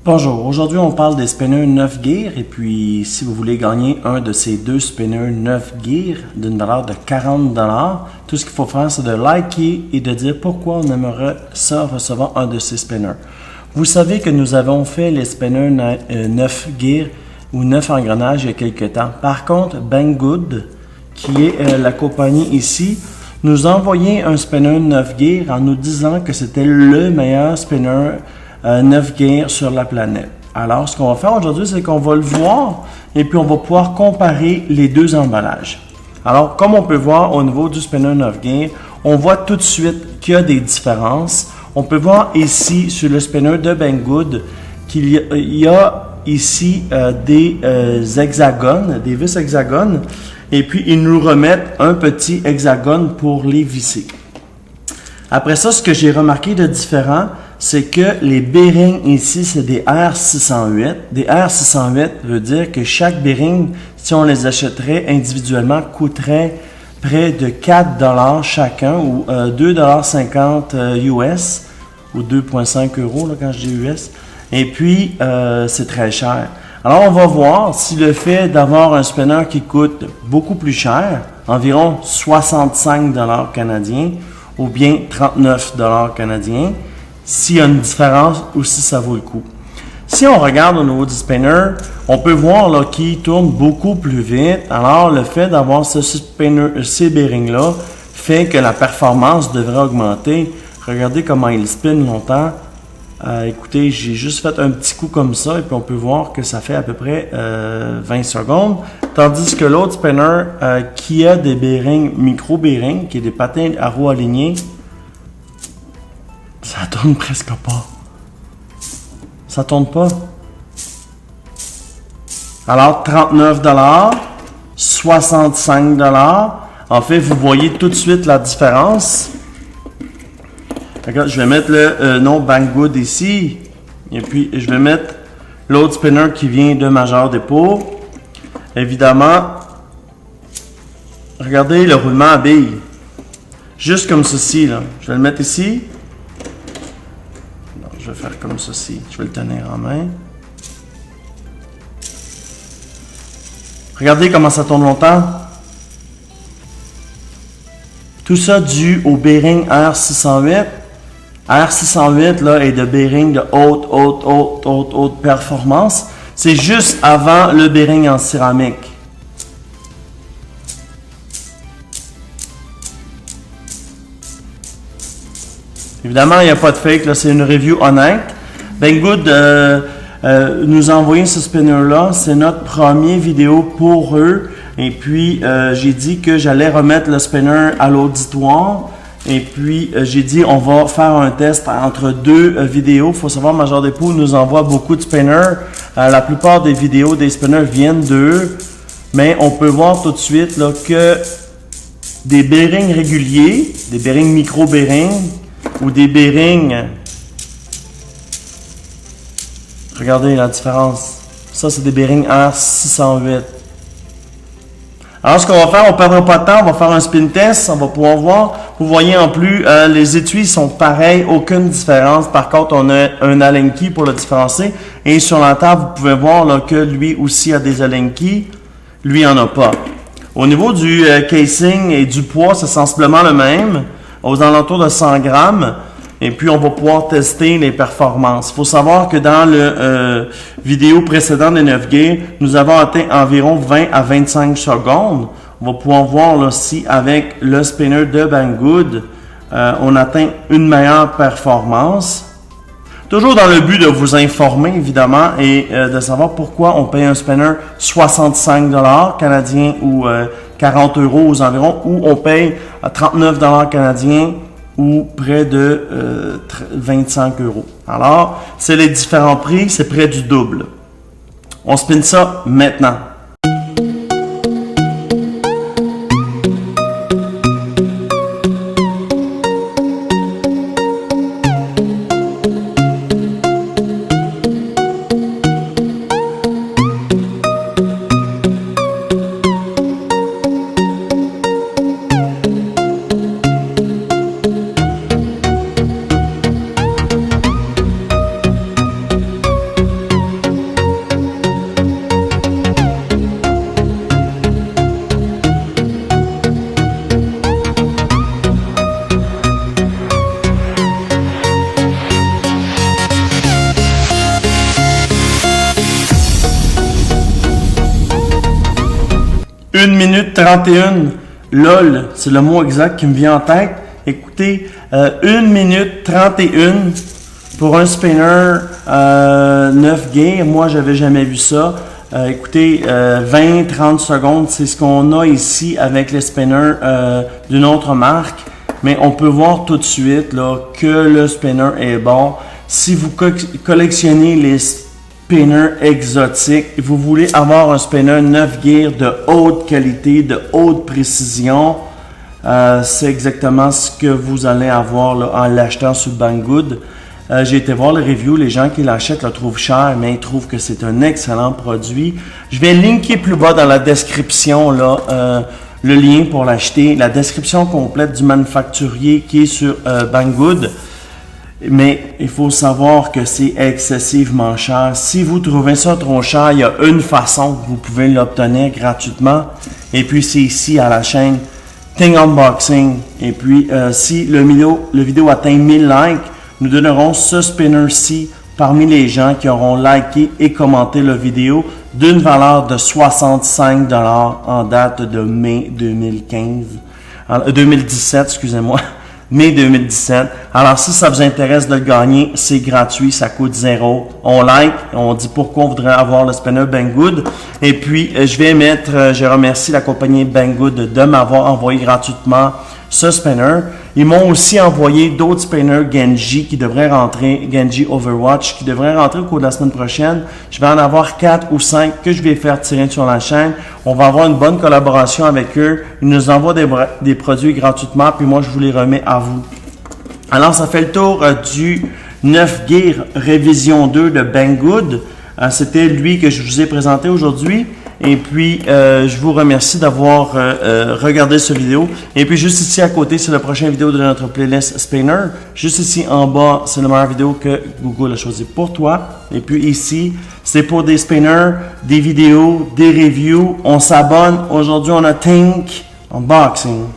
Bonjour, aujourd'hui on parle des spinners 9 gears et puis si vous voulez gagner un de ces deux spinners 9 gears d'une valeur de 40$, tout ce qu'il faut faire c'est de liker et de dire pourquoi on aimerait ça recevoir un de ces spinners. Vous savez que nous avons fait les spinners 9 gears ou 9 engrenages il y a quelques temps. Par contre, Banggood, qui est la compagnie ici, nous a envoyé un spinner 9 gears en nous disant que c'était le meilleur spinner 9 gears sur la planète. Alors, ce qu'on va faire aujourd'hui, c'est qu'on va le voir et puis on va pouvoir comparer les deux emballages. Alors, comme on peut voir au niveau du spinner 9 gears, on voit tout de suite qu'il y a des différences. On peut voir ici sur le spinner de Banggood qu'il y a ici des hexagones, des vis hexagones, et puis ils nous remettent un petit hexagone pour les visser. Après ça, ce que j'ai remarqué de différent, c'est que les bearings ici, c'est des R608. Des R608 veut dire que chaque bearing, si on les achèterait individuellement, coûterait près de 4$ chacun ou 2,50$ US ou 2,5 € là, quand je dis US. Et puis, c'est très cher. Alors, on va voir si le fait d'avoir un spinner qui coûte beaucoup plus cher, environ 65$ canadiens ou bien 39$ canadiens, s'il y a une différence ou si ça vaut le coup. Si on regarde au niveau du spinner, on peut voir là qu'il tourne beaucoup plus vite. Alors, le fait d'avoir ces bearings-là fait que la performance devrait augmenter. Regardez comment il spin longtemps. Écoutez, j'ai juste fait un petit coup comme ça et puis on peut voir que ça fait à peu près 20 secondes. Tandis que l'autre spinner qui a des bearings, micro-bearings, qui est des patins à roues alignées, ça tourne presque pas. Ça tourne pas. Alors, 39$, 65$. En fait, vous voyez tout de suite la différence. D'accord, je vais mettre le nom Banggood ici. Et puis, je vais mettre l'autre spinner qui vient de Major Dépôt. Évidemment, regardez le roulement à billes. Juste comme ceci, là. Je vais le mettre ici. Non, je vais faire comme ceci. Je vais le tenir en main. Regardez comment ça tourne longtemps. Tout ça dû au bearing R608. R608 là, est de bearing de haute performance. C'est juste avant le bearing en céramique. Évidemment, il n'y a pas de fake, là, c'est une review honnête. Banggood nous a envoyé ce spinner-là. C'est notre première vidéo pour eux. Et puis, j'ai dit que j'allais remettre le spinner à l'auditoire. Et puis, j'ai dit, on va faire un test entre deux vidéos. Il faut savoir, Major Dépôt nous envoie beaucoup de spinners. La plupart des vidéos des spinners viennent d'eux. Mais on peut voir tout de suite là, que des bearings réguliers, des bearings micro-bearings ou des bearings... Regardez la différence. Ça, c'est des bearings R608. Alors, ce qu'on va faire, on ne perdra pas de temps, on va faire un spin test, on va pouvoir voir. Vous voyez en plus, les étuis sont pareils, aucune différence. Par contre, on a un Allen key pour le différencier. Et sur la table, vous pouvez voir là, que lui aussi a des Allen keys. Lui, il n'en a pas. Au niveau du casing et du poids, c'est sensiblement le même, aux alentours de 100 grammes. Et puis, on va pouvoir tester les performances. Il faut savoir que dans le vidéo précédente des 9 gears, nous avons atteint environ 20 à 25 secondes. On va pouvoir voir là, si avec le spinner de Banggood, on atteint une meilleure performance. Toujours dans le but de vous informer, évidemment, et de savoir pourquoi on paye un spinner 65$ canadiens ou 40€ aux environs, ou on paye 39$ canadiens ou près de 25€. Alors, c'est les différents prix, c'est près du double. On spin ça maintenant. 1 minute 31. LOL, c'est le mot exact qui me vient en tête. Écoutez, 1 minute 31 pour un spinner 9 gears. Moi, j'avais jamais vu ça. Écoutez, 20-30 secondes, c'est ce qu'on a ici avec les spinners d'une autre marque. Mais on peut voir tout de suite là, que le spinner est bon. Si vous collectionnez les spinners exotiques, vous voulez avoir un spinner 9 gears de haute qualité, de haute précision, c'est exactement ce que vous allez avoir là, en l'achetant sur Banggood. J'ai été voir le review, les gens qui l'achètent le trouvent cher, mais ils trouvent que c'est un excellent produit. Je vais linker plus bas dans la description là, le lien pour l'acheter, la description complète du manufacturier qui est sur Banggood. Mais il faut savoir que c'est excessivement cher. Si vous trouvez ça trop cher, il y a une façon que vous pouvez l'obtenir gratuitement. Et puis c'est ici à la chaîne Thing Unboxing. Et puis si le vidéo atteint 1000 likes, nous donnerons ce spinner-ci parmi les gens qui auront liké et commenté la vidéo d'une valeur de 65$ en date de mai 2017, excusez-moi, mai 2017. Alors si ça vous intéresse de le gagner, c'est gratuit, ça coûte 0. On like, on dit pourquoi on voudrait avoir le spinner Banggood. Et puis je remercie la compagnie Banggood de m'avoir envoyé gratuitement ce spinner. Ils m'ont aussi envoyé d'autres spinners Genji qui devraient rentrer, Genji Overwatch, qui devraient rentrer au cours de la semaine prochaine. Je vais en avoir 4 ou 5 que je vais faire tirer sur la chaîne. On va avoir une bonne collaboration avec eux. Ils nous envoient des produits gratuitement, puis moi je vous les remets à vous. Alors ça fait le tour du 9 Gear Révision 2 de Banggood. C'était lui que je vous ai présenté aujourd'hui. Et puis, je vous remercie d'avoir regardé cette vidéo. Et puis, juste ici à côté, c'est la prochaine vidéo de notre playlist Spinner. Juste ici en bas, c'est la meilleure vidéo que Google a choisi pour toi. Et puis ici, c'est pour des spinners, des vidéos, des reviews. On s'abonne. Aujourd'hui, on a Think Unboxing.